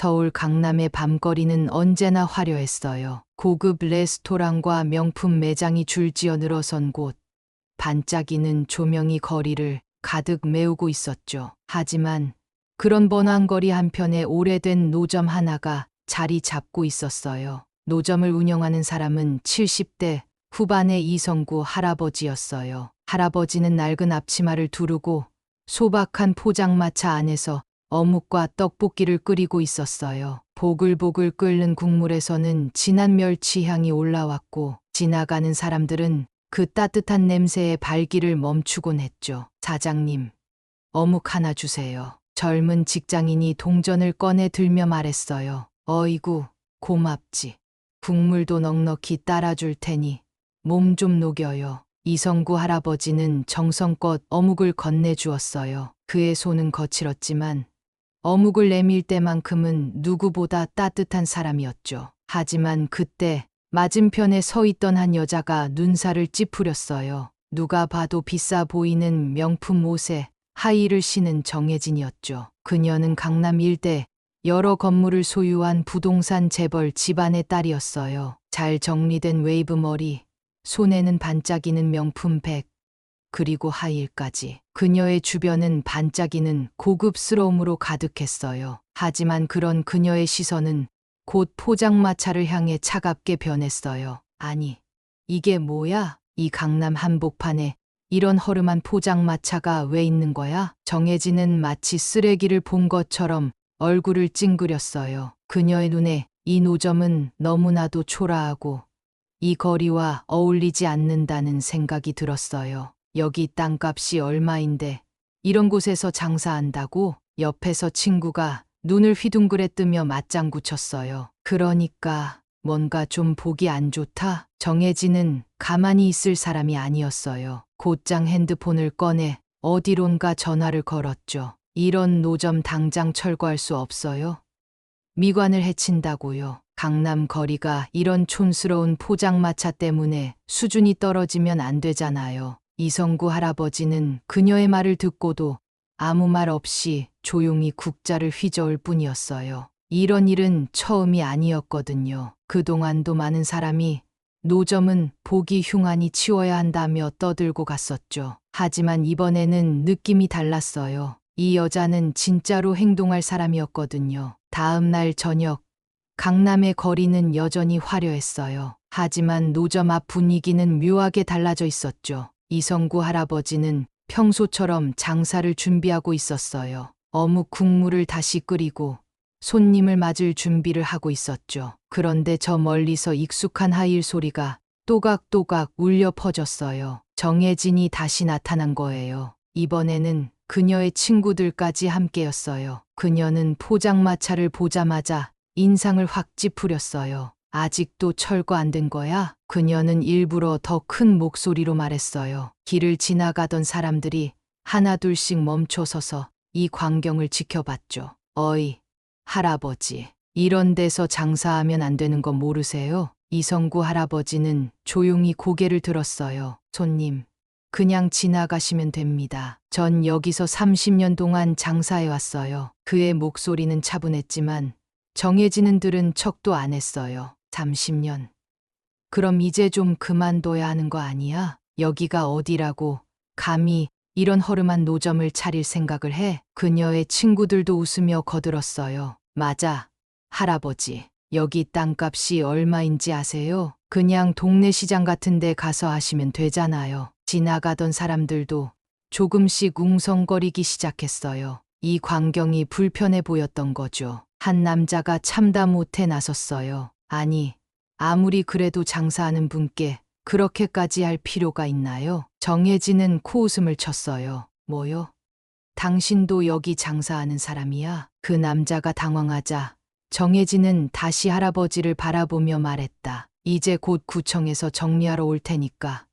서울 강남의 밤거리는 언제나 화려했어요. 고급 레스토랑과 명품 매장이 줄지어 늘어선 곳. 반짝이는 조명이 거리를 가득 메우고 있었죠. 하지만 그런 번화한 거리 한편에 오래된 노점 하나가 자리 잡고 있었어요. 노점을 운영하는 사람은 70대 후반의 이성구 할아버지였어요. 할아버지는 낡은 앞치마를 두르고 소박한 포장마차 안에서 어묵과 떡볶이를 끓이고 있었어요. 보글보글 끓는 국물에서는 진한 멸치 향이 올라왔고 지나가는 사람들은 그 따뜻한 냄새에 발길을 멈추곤 했죠. 사장님, 어묵 하나 주세요. 젊은 직장인이 동전을 꺼내 들며 말했어요. 어이구, 고맙지. 국물도 넉넉히 따라줄 테니 몸 좀 녹여요. 이성구 할아버지는 정성껏 어묵을 건네주었어요. 그의 손은 거칠었지만 어묵을 내밀 때만큼은 누구보다 따뜻한 사람이었죠. 하지만 그때 맞은편에 서 있던 한 여자가 눈살을 찌푸렸어요. 누가 봐도 비싸 보이는 명품 옷에 하의를 신은 정혜진이었죠. 그녀는 강남 일대 여러 건물을 소유한 부동산 재벌 집안의 딸이었어요. 잘 정리된 웨이브 머리, 손에는 반짝이는 명품 백, 그리고 하이힐까지. 그녀의 주변은 반짝이는 고급스러움으로 가득했어요. 하지만 그런 그녀의 시선은 곧 포장마차를 향해 차갑게 변했어요. 아니, 이게 뭐야? 이 강남 한복판에 이런 허름한 포장마차가 왜 있는 거야? 정혜진은 마치 쓰레기를 본 것처럼 얼굴을 찡그렸어요. 그녀의 눈에 이 노점은 너무나도 초라하고 이 거리와 어울리지 않는다는 생각이 들었어요. 여기 땅값이 얼마인데 이런 곳에서 장사한다고? 옆에서 친구가 눈을 휘둥그레 뜨며 맞장구 쳤어요. 그러니까 뭔가 좀 보기 안 좋다? 정혜진은 가만히 있을 사람이 아니었어요. 곧장 핸드폰을 꺼내 어디론가 전화를 걸었죠. 이런 노점 당장 철거할 수 없어요? 미관을 해친다고요. 강남 거리가 이런 촌스러운 포장마차 때문에 수준이 떨어지면 안 되잖아요. 이성구 할아버지는 그녀의 말을 듣고도 아무 말 없이 조용히 국자를 휘저을 뿐이었어요. 이런 일은 처음이 아니었거든요. 그동안도 많은 사람이 노점은 보기 흉하니 치워야 한다며 떠들고 갔었죠. 하지만 이번에는 느낌이 달랐어요. 이 여자는 진짜로 행동할 사람이었거든요. 다음 날 저녁, 강남의 거리는 여전히 화려했어요. 하지만 노점 앞 분위기는 묘하게 달라져 있었죠. 이성구 할아버지는 평소처럼 장사를 준비하고 있었어요. 어묵 국물을 다시 끓이고 손님을 맞을 준비를 하고 있었죠. 그런데 저 멀리서 익숙한 하이힐 소리가 또각또각 울려 퍼졌어요. 정혜진이 다시 나타난 거예요. 이번에는 그녀의 친구들까지 함께였어요. 그녀는 포장마차를 보자마자 인상을 확 찌푸렸어요. 아직도 철거 안 된 거야? 그녀는 일부러 더 큰 목소리로 말했어요. 길을 지나가던 사람들이 하나둘씩 멈춰서서 이 광경을 지켜봤죠. 어이, 할아버지, 이런 데서 장사하면 안 되는 거 모르세요? 이성구 할아버지는 조용히 고개를 들었어요. 손님, 그냥 지나가시면 됩니다. 전 여기서 30년 동안 장사해 왔어요. 그의 목소리는 차분했지만 정해지는 들은 척도 안 했어요. 30년. 그럼 이제 좀 그만둬야 하는 거 아니야? 여기가 어디라고 감히 이런 허름한 노점을 차릴 생각을 해? 그녀의 친구들도 웃으며 거들었어요. 맞아, 할아버지. 여기 땅값이 얼마인지 아세요? 그냥 동네 시장 같은 데 가서 하시면 되잖아요. 지나가던 사람들도 조금씩 웅성거리기 시작했어요. 이 광경이 불편해 보였던 거죠. 한 남자가 참다 못해 나섰어요. 아니, 아무리 그래도 장사하는 분께 그렇게까지 할 필요가 있나요? 정혜진은 코웃음을 쳤어요. 뭐요? 당신도 여기 장사하는 사람이야? 그 남자가 당황하자 정혜진은 다시 할아버지를 바라보며 말했다. 이제 곧 구청에서 정리하러 올 테니까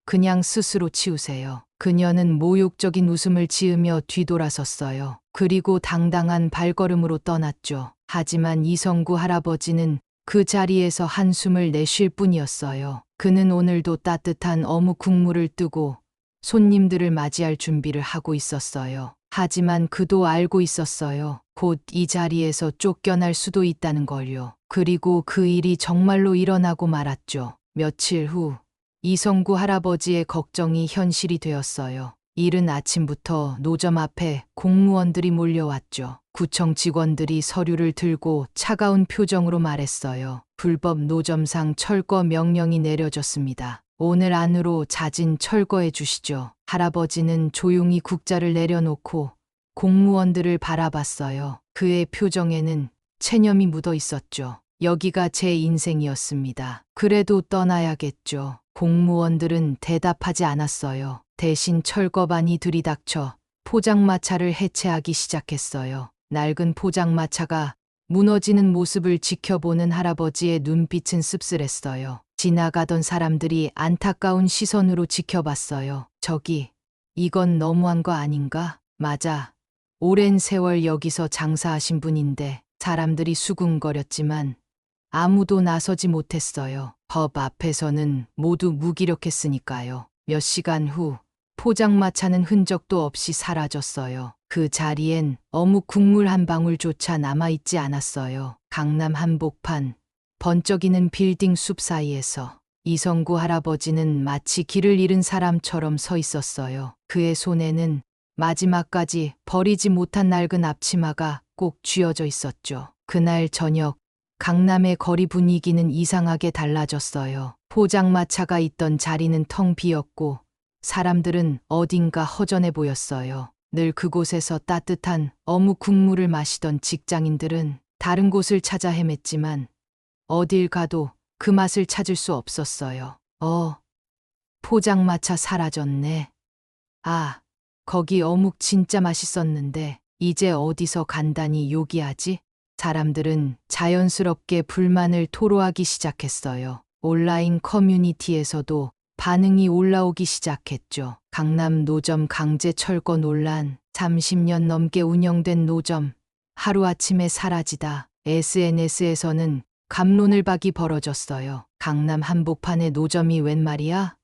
그냥 스스로 치우세요. 그녀는 모욕적인 웃음을 지으며 뒤돌아섰어요. 그리고 당당한 발걸음으로 떠났죠. 하지만 이성구 할아버지는 그 자리에서 한숨을 내쉴 뿐이었어요. 그는 오늘도 따뜻한 어묵 국물을 뜨고 손님들을 맞이할 준비를 하고 있었어요. 하지만 그도 알고 있었어요. 곧 이 자리에서 쫓겨날 수도 있다는 걸요. 그리고 그 일이 정말로 일어나고 말았죠. 며칠 후 이성구 할아버지의 걱정이 현실이 되었어요. 이른 아침부터 노점 앞에 공무원들이 몰려왔죠. 구청 직원들이 서류를 들고 차가운 표정으로 말했어요. 불법 노점상 철거 명령이 내려졌습니다. 오늘 안으로 자진 철거해 주시죠. 할아버지는 조용히 국자를 내려놓고 공무원들을 바라봤어요. 그의 표정에는 체념이 묻어 있었죠. 여기가 제 인생이었습니다. 그래도 떠나야겠죠. 공무원들은 대답하지 않았어요. 대신 철거반이 들이닥쳐 포장마차를 해체하기 시작했어요. 낡은 포장마차가 무너지는 모습을 지켜보는 할아버지의 눈빛은 씁쓸했어요. 지나가던 사람들이 안타까운 시선으로 지켜봤어요. 저기, 이건 너무한 거 아닌가? 맞아. 오랜 세월 여기서 장사하신 분인데 사람들이 수군거렸지만 아무도 나서지 못했어요. 법 앞에서는 모두 무기력했으니까요. 몇 시간 후 포장마차는 흔적도 없이 사라졌어요. 그 자리엔 어묵 국물 한 방울조차 남아있지 않았어요. 강남 한복판 번쩍이는 빌딩 숲 사이에서 이성구 할아버지는 마치 길을 잃은 사람처럼 서 있었어요. 그의 손에는 마지막까지 버리지 못한 낡은 앞치마가 꼭 쥐어져 있었죠. 그날 저녁 강남의 거리 분위기는 이상하게 달라졌어요. 포장마차가 있던 자리는 텅 비었고 사람들은 어딘가 허전해 보였어요. 늘 그곳에서 따뜻한 어묵 국물을 마시던 직장인들은 다른 곳을 찾아 헤맸지만 어딜 가도 그 맛을 찾을 수 없었어요. 포장마차 사라졌네. 아, 거기 어묵 진짜 맛있었는데 이제 어디서 간단히 요기하지? 사람들은 자연스럽게 불만을 토로하기 시작했어요. 온라인 커뮤니티에서도 반응이 올라오기 시작했죠. 강남 노점 강제 철거 논란, 30년 넘게 운영된 노점, 하루아침에 사라지다. SNS에서는 갑론을박이 벌어졌어요. 강남 한복판의 노점이 웬 말이야?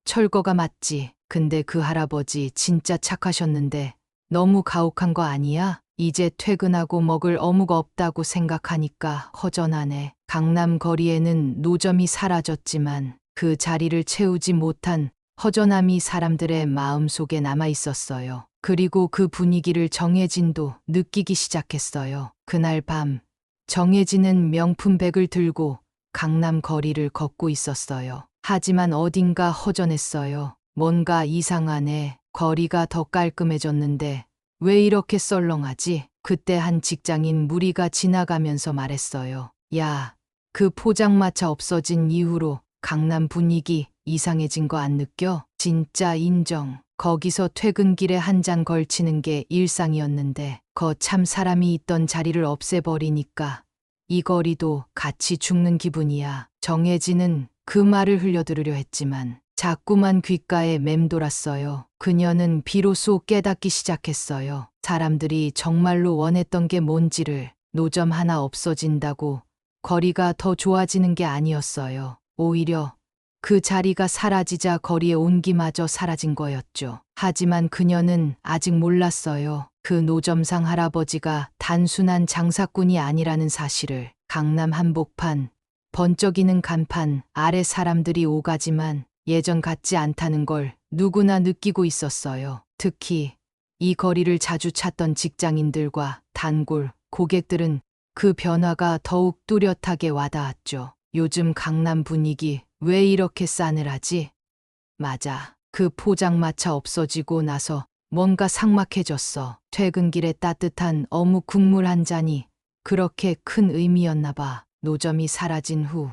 철거가 맞지. 근데 그 할아버지 진짜 착하셨는데 너무 가혹한 거 아니야? 이제 퇴근하고 먹을 어묵 없다고 생각하니까 허전하네. 강남 거리에는 노점이 사라졌지만 그 자리를 채우지 못한 허전함이 사람들의 마음속에 남아 있었어요. 그리고 그 분위기를 정혜진도 느끼기 시작했어요. 그날 밤 정혜진은 명품백을 들고 강남 거리를 걷고 있었어요. 하지만 어딘가 허전했어요. 뭔가 이상하네. 거리가 더 깔끔해졌는데 왜 이렇게 썰렁하지? 그때 한 직장인 무리가 지나가면서 말했어요. 야, 그 포장마차 없어진 이후로 강남 분위기 이상해진 거 안 느껴? 진짜 인정. 거기서 퇴근길에 한 잔 걸치는 게 일상이었는데 거참 사람이 있던 자리를 없애버리니까 이 거리도 같이 죽는 기분이야. 정혜진은 그 말을 흘려들으려 했지만 자꾸만 귓가에 맴돌았어요. 그녀는 비로소 깨닫기 시작했어요. 사람들이 정말로 원했던 게 뭔지를. 노점 하나 없어진다고 거리가 더 좋아지는 게 아니었어요. 오히려 그 자리가 사라지자 거리의 온기마저 사라진 거였죠. 하지만 그녀는 아직 몰랐어요. 그 노점상 할아버지가 단순한 장사꾼이 아니라는 사실을. 강남 한복판, 번쩍이는 간판 아래 사람들이 오가지만 예전 같지 않다는 걸 누구나 느끼고 있었어요. 특히 이 거리를 자주 찾던 직장인들과 단골, 고객들은 그 변화가 더욱 뚜렷하게 와닿았죠. 요즘 강남 분위기 왜 이렇게 싸늘하지? 맞아. 그 포장마차 없어지고 나서 뭔가 삭막해졌어. 퇴근길에 따뜻한 어묵 국물 한 잔이 그렇게 큰 의미였나 봐. 노점이 사라진 후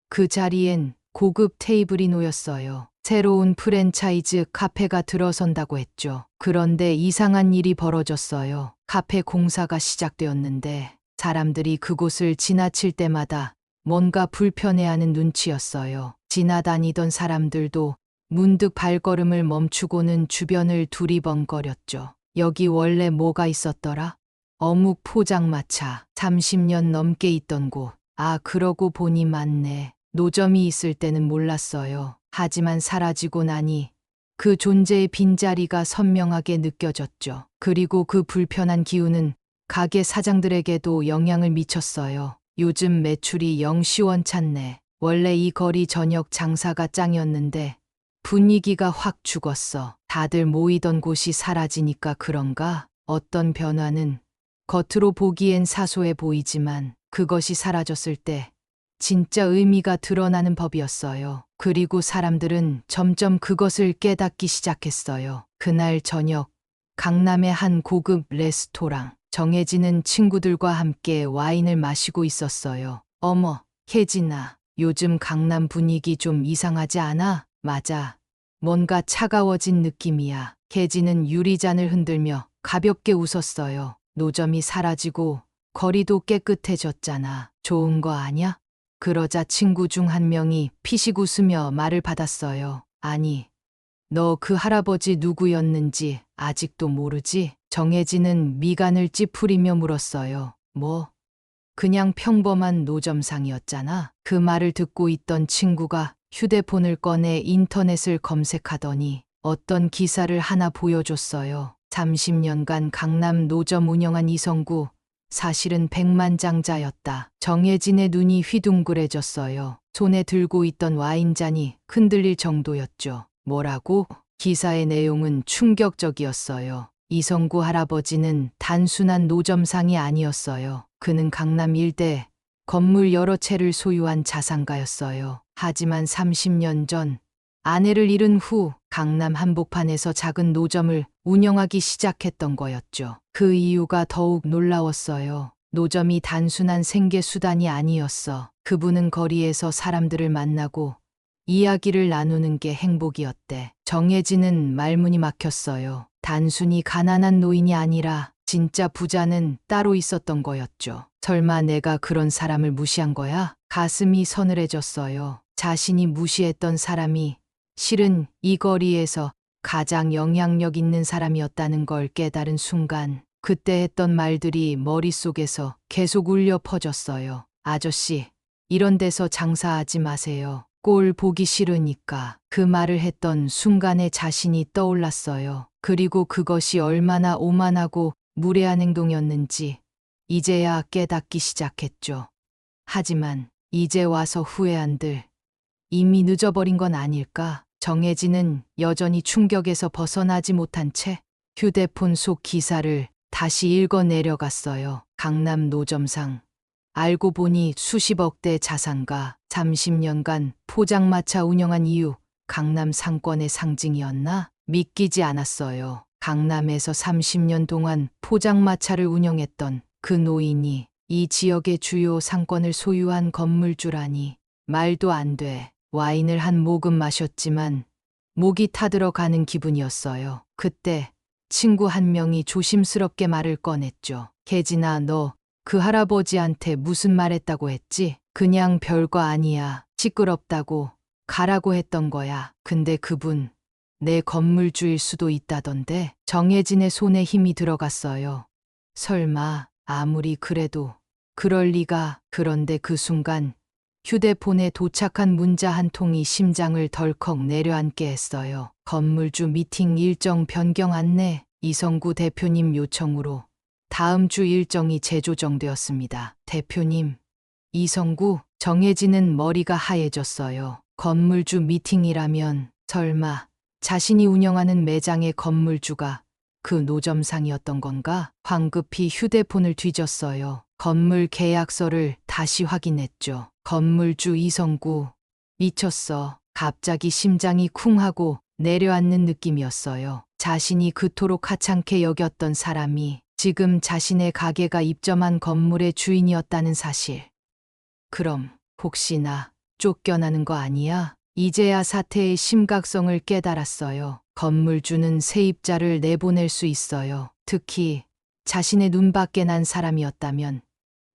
그 자리엔 고급 테이블이 놓였어요. 새로운 프랜차이즈 카페가 들어선다고 했죠. 그런데 이상한 일이 벌어졌어요. 카페 공사가 시작되었는데 사람들이 그곳을 지나칠 때마다 뭔가 불편해하는 눈치였어요. 지나다니던 사람들도 문득 발걸음을 멈추고는 주변을 두리번거렸죠. 여기 원래 뭐가 있었더라? 어묵 포장마차. 30년 넘게 있던 곳. 아, 그러고 보니 맞네. 노점이 있을 때는 몰랐어요. 하지만 사라지고 나니 그 존재의 빈자리가 선명하게 느껴졌죠. 그리고 그 불편한 기운은 가게 사장들에게도 영향을 미쳤어요. 요즘 매출이 영 시원찮네. 원래 이 거리 저녁 장사가 짱이었는데 분위기가 확 죽었어. 다들 모이던 곳이 사라지니까 그런가? 어떤 변화는 겉으로 보기엔 사소해 보이지만 그것이 사라졌을 때 진짜 의미가 드러나는 법이었어요. 그리고 사람들은 점점 그것을 깨닫기 시작했어요. 그날 저녁, 강남의 한 고급 레스토랑, 정혜진은 친구들과 함께 와인을 마시고 있었어요. 어머, 혜진아, 요즘 강남 분위기 좀 이상하지 않아? 맞아. 뭔가 차가워진 느낌이야. 혜진은 유리잔을 흔들며 가볍게 웃었어요. 노점이 사라지고 거리도 깨끗해졌잖아. 좋은 거 아냐? 그러자 친구 중 한 명이 피식 웃으며 말을 받았어요. 아니, 너 그 할아버지 누구였는지 아직도 모르지? 정혜진은 미간을 찌푸리며 물었어요. 뭐? 그냥 평범한 노점상이었잖아. 그 말을 듣고 있던 친구가 휴대폰을 꺼내 인터넷을 검색하더니 어떤 기사를 하나 보여줬어요. 30년간 강남 노점 운영한 이성구, 사실은 백만장자였다. 정혜진의 눈이 휘둥그레졌어요. 손에 들고 있던 와인잔이 흔들릴 정도였죠. 뭐라고? 기사의 내용은 충격적이었어요. 이성구 할아버지는 단순한 노점상이 아니었어요. 그는 강남 일대 건물 여러 채를 소유한 자산가였어요. 하지만 30년 전 아내를 잃은 후 강남 한복판에서 작은 노점을 운영하기 시작했던 거였죠. 그 이유가 더욱 놀라웠어요. 노점이 단순한 생계수단이 아니었어. 그분은 거리에서 사람들을 만나고 이야기를 나누는 게 행복이었대. 정혜진은 말문이 막혔어요. 단순히 가난한 노인이 아니라 진짜 부자는 따로 있었던 거였죠. 설마 내가 그런 사람을 무시한 거야? 가슴이 서늘해졌어요. 자신이 무시했던 사람이 실은 이 거리에서 가장 영향력 있는 사람이었다는 걸 깨달은 순간 그때 했던 말들이 머릿속에서 계속 울려 퍼졌어요. 아저씨, 이런 데서 장사하지 마세요. 꼴 보기 싫으니까. 그 말을 했던 순간에 자신이 떠올랐어요. 그리고 그것이 얼마나 오만하고 무례한 행동이었는지 이제야 깨닫기 시작했죠. 하지만 이제 와서 후회한들 이미 늦어버린 건 아닐까? 정혜진은 여전히 충격에서 벗어나지 못한 채 휴대폰 속 기사를 다시 읽어 내려갔어요. 강남 노점상. 알고 보니 수십억 대 자산가, 30년간 포장마차 운영한 이유, 강남 상권의 상징이었나? 믿기지 않았어요. 강남에서 30년 동안 포장마차를 운영했던 그 노인이 이 지역의 주요 상권을 소유한 건물주라니. 말도 안 돼. 와인을 한 모금 마셨지만 목이 타들어가는 기분이었어요. 그때 친구 한 명이 조심스럽게 말을 꺼냈죠. 혜진아, 너 그 할아버지한테 무슨 말 했다고 했지? 그냥 별거 아니야. 시끄럽다고 가라고 했던 거야. 근데 그분 내 건물주일 수도 있다던데. 정혜진의 손에 힘이 들어갔어요. 설마 아무리 그래도 그럴 리가. 그런데 그 순간 휴대폰에 도착한 문자 한 통이 심장을 덜컥 내려앉게 했어요. 건물주 미팅 일정 변경 안내, 이성구 대표님 요청으로 다음 주 일정이 재조정되었습니다. 대표님, 이성구, 정혜진은 머리가 하얘졌어요. 건물주 미팅이라면 설마 자신이 운영하는 매장의 건물주가 그 노점상이었던 건가? 황급히 휴대폰을 뒤졌어요. 건물 계약서를 다시 확인했죠. 건물주 이성구. 미쳤어. 갑자기 심장이 쿵 하고 내려앉는 느낌이었어요. 자신이 그토록 하찮게 여겼던 사람이 지금 자신의 가게가 입점한 건물의 주인이었다는 사실. 그럼 혹시 나 쫓겨나는 거 아니야? 이제야 사태의 심각성을 깨달았어요. 건물주는 세입자를 내보낼 수 있어요. 특히 자신의 눈밖에 난 사람이었다면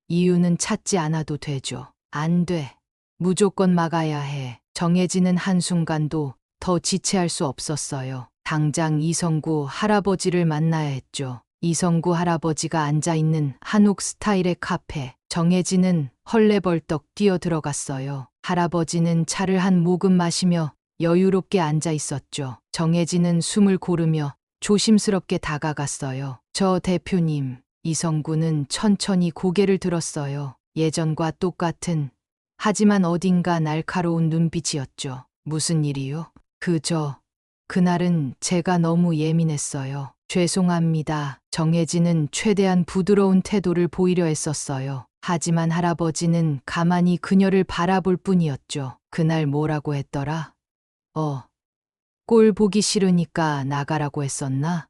이유는 찾지 않아도 되죠. 안 돼. 무조건 막아야 해. 정혜진은 한순간도 더 지체할 수 없었어요. 당장 이성구 할아버지를 만나야 했죠. 이성구 할아버지가 앉아있는 한옥 스타일의 카페. 정혜진은 헐레벌떡 뛰어들어갔어요. 할아버지는 차를 한 모금 마시며 여유롭게 앉아 있었죠. 정혜진은 숨을 고르며 조심스럽게 다가갔어요. 저 대표님, 이성구는 천천히 고개를 들었어요. 예전과 똑같은, 하지만 어딘가 날카로운 눈빛이었죠. 무슨 일이요? 그날은 제가 너무 예민했어요. 죄송합니다. 정혜진은 최대한 부드러운 태도를 보이려 했었어요. 하지만 할아버지는 가만히 그녀를 바라볼 뿐이었죠. 그날 뭐라고 했더라? 꼴 보기 싫으니까 나가라고 했었나?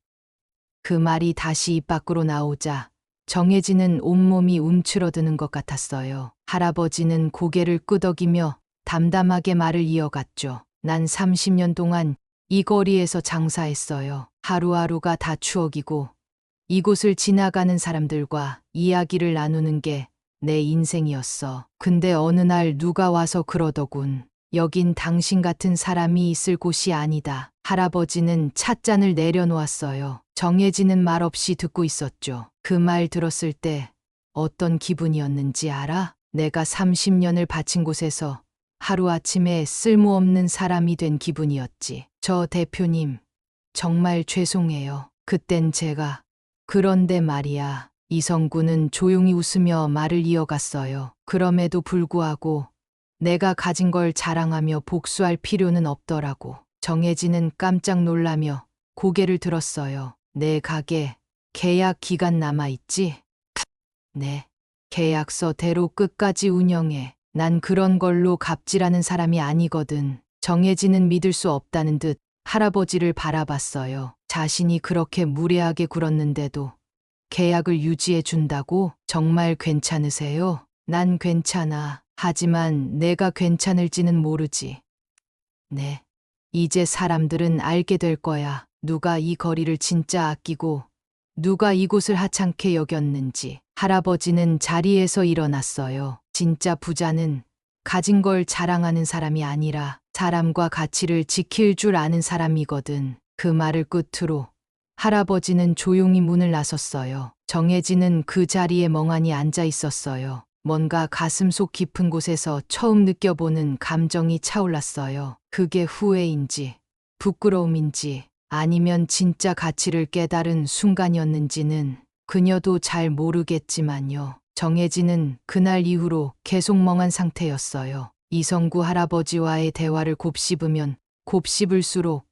그 말이 다시 입 밖으로 나오자 정혜진은 온몸이 움츠러드는 것 같았어요. 할아버지는 고개를 끄덕이며 담담하게 말을 이어갔죠. 난 30년 동안 이 거리에서 장사했어요. 하루하루가 다 추억이고 이곳을 지나가는 사람들과 이야기를 나누는 게 내 인생이었어. 근데 어느 날 누가 와서 그러더군. 여긴 당신 같은 사람이 있을 곳이 아니다. 할아버지는 찻잔을 내려놓았어요. 정혜진은 말없이 듣고 있었죠. 그 말 들었을 때 어떤 기분이었는지 알아? 내가 30년을 바친 곳에서 하루아침에 쓸모없는 사람이 된 기분이었지. 저 대표님, 정말 죄송해요. 그땐 제가. 그런데 말이야. 이성구는 조용히 웃으며 말을 이어갔어요. 그럼에도 불구하고 내가 가진 걸 자랑하며 복수할 필요는 없더라고. 정혜진은 깜짝 놀라며 고개를 들었어요. 내 가게 계약 기간 남아있지? 네. 계약서대로 끝까지 운영해. 난 그런 걸로 갑질하는 사람이 아니거든. 정혜진은 믿을 수 없다는 듯 할아버지를 바라봤어요. 자신이 그렇게 무례하게 굴었는데도 계약을 유지해 준다고? 정말 괜찮으세요? 난 괜찮아. 하지만 내가 괜찮을지는 모르지. 네. 이제 사람들은 알게 될 거야. 누가 이 거리를 진짜 아끼고 누가 이곳을 하찮게 여겼는지. 할아버지는 자리에서 일어났어요. 진짜 부자는 가진 걸 자랑하는 사람이 아니라 사람과 가치를 지킬 줄 아는 사람이거든. 그 말을 끝으로 할아버지는 조용히 문을 나섰어요. 정혜진은 그 자리에 멍하니 앉아 있었어요. 뭔가 가슴속 깊은 곳에서 처음 느껴보는 감정이 차올랐어요. 그게 후회인지, 부끄러움인지, 아니면 진짜 가치를 깨달은 순간이었는지는 그녀도 잘 모르겠지만요. 정혜진은 그날 이후로 계속 멍한 상태였어요. 이성구 할아버지와의 대화를 곱씹으면 곱씹을수록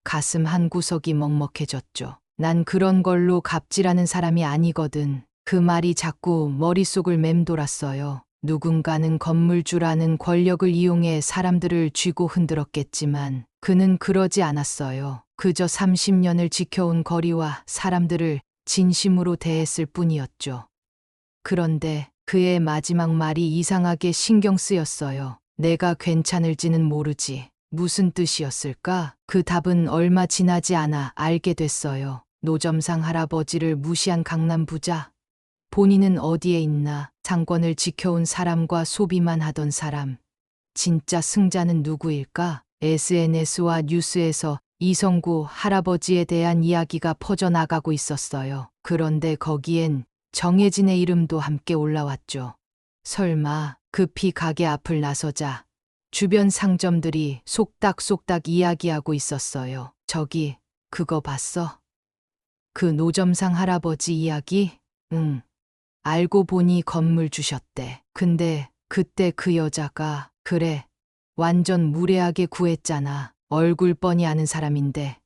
가슴 한 구석이 먹먹해졌죠. 난 그런 걸로 갑질하는 사람이 아니거든. 그 말이 자꾸 머릿속을 맴돌았어요. 누군가는 건물주라는 권력을 이용해 사람들을 쥐고 흔들었겠지만 그는 그러지 않았어요. 그저 30년을 지켜온 거리와 사람들을 진심으로 대했을 뿐이었죠. 그런데 그의 마지막 말이 이상하게 신경 쓰였어요. 내가 괜찮을지는 모르지. 무슨 뜻이었을까? 그 답은 얼마 지나지 않아 알게 됐어요. 노점상 할아버지를 무시한 강남 부자. 본인은 어디에 있나? 상권을 지켜온 사람과 소비만 하던 사람. 진짜 승자는 누구일까? SNS와 뉴스에서 이성구 할아버지에 대한 이야기가 퍼져나가고 있었어요. 그런데 거기엔 정혜진의 이름도 함께 올라왔죠. 설마 급히 가게 앞을 나서자 주변 상점들이 속닥속닥 이야기하고 있었어요. 저기, 그거 봤어? 그 노점상 할아버지 이야기? 응. 알고 보니 건물 주셨대. 근데 그때 그 여자가, 그래, 완전 무례하게 구했잖아. 얼굴 뻔히 아는 사람인데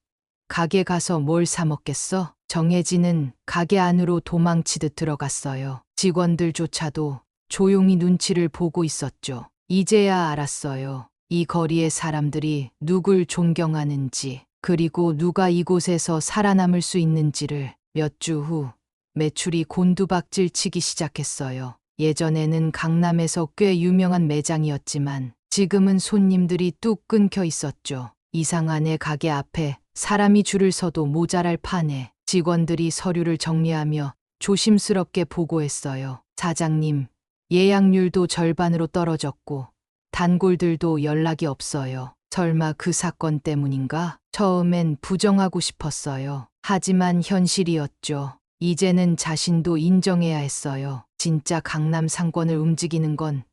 가게 가서 뭘 사 먹겠어? 정혜진은 가게 안으로 도망치듯 들어갔어요. 직원들조차도 조용히 눈치를 보고 있었죠. 이제야 알았어요. 이 거리의 사람들이 누굴 존경하는지, 그리고 누가 이곳에서 살아남을 수 있는지를. 몇 주 후 매출이 곤두박질 치기 시작했어요. 예전에는 강남에서 꽤 유명한 매장이었지만 지금은 손님들이 뚝 끊겨 있었죠. 이상하네. 가게 앞에 사람이 줄을 서도 모자랄 판에 직원들이 서류를 정리하며 조심스럽게 보고했어요. 사장님, 예약률도 절반으로 떨어졌고 단골들도 연락이 없어요. 설마 그 사건 때문인가? 처음엔 부정하고 싶었어요. 하지만 현실이었죠. 이제는 자신도 인정해야 했어요. 진짜 강남 상권을 움직이는 건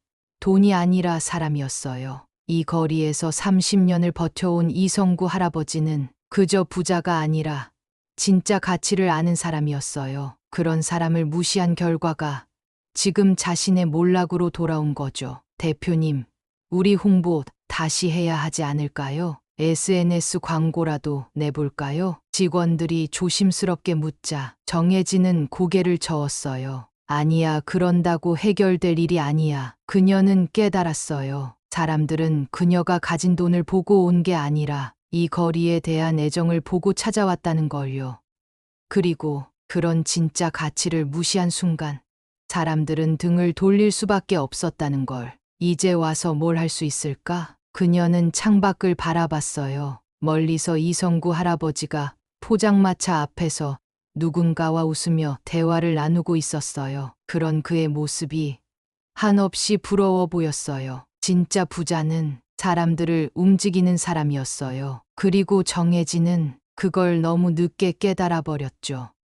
돈이 아니라 사람이었어요. 이 거리에서 30년을 버텨온 이성구 할아버지는 그저 부자가 아니라 진짜 가치를 아는 사람이었어요. 그런 사람을 무시한 결과가 지금 자신의 몰락으로 돌아온 거죠. 대표님, 우리 홍보 다시 해야 하지 않을까요? SNS 광고라도 내볼까요? 직원들이 조심스럽게 묻자 정혜진은 고개를 저었어요. 아니야, 그런다고 해결될 일이 아니야. 그녀는 깨달았어요. 사람들은 그녀가 가진 돈을 보고 온 게 아니라 이 거리에 대한 애정을 보고 찾아왔다는 걸요. 그리고 그런 진짜 가치를 무시한 순간 사람들은 등을 돌릴 수밖에 없었다는 걸. 이제 와서 뭘 할 수 있을까? 그녀는 창밖을 바라봤어요. 멀리서 이성구 할아버지가 포장마차 앞에서 누군가와 웃으며 대화를 나누고 있었어요. 그런 그의 모습이 한없이 부러워 보였어요. 진짜 부자는 사람들을 움직이는 사람이었어요. 그리고 정혜진은 그걸 너무 늦게 깨달아 버렸죠.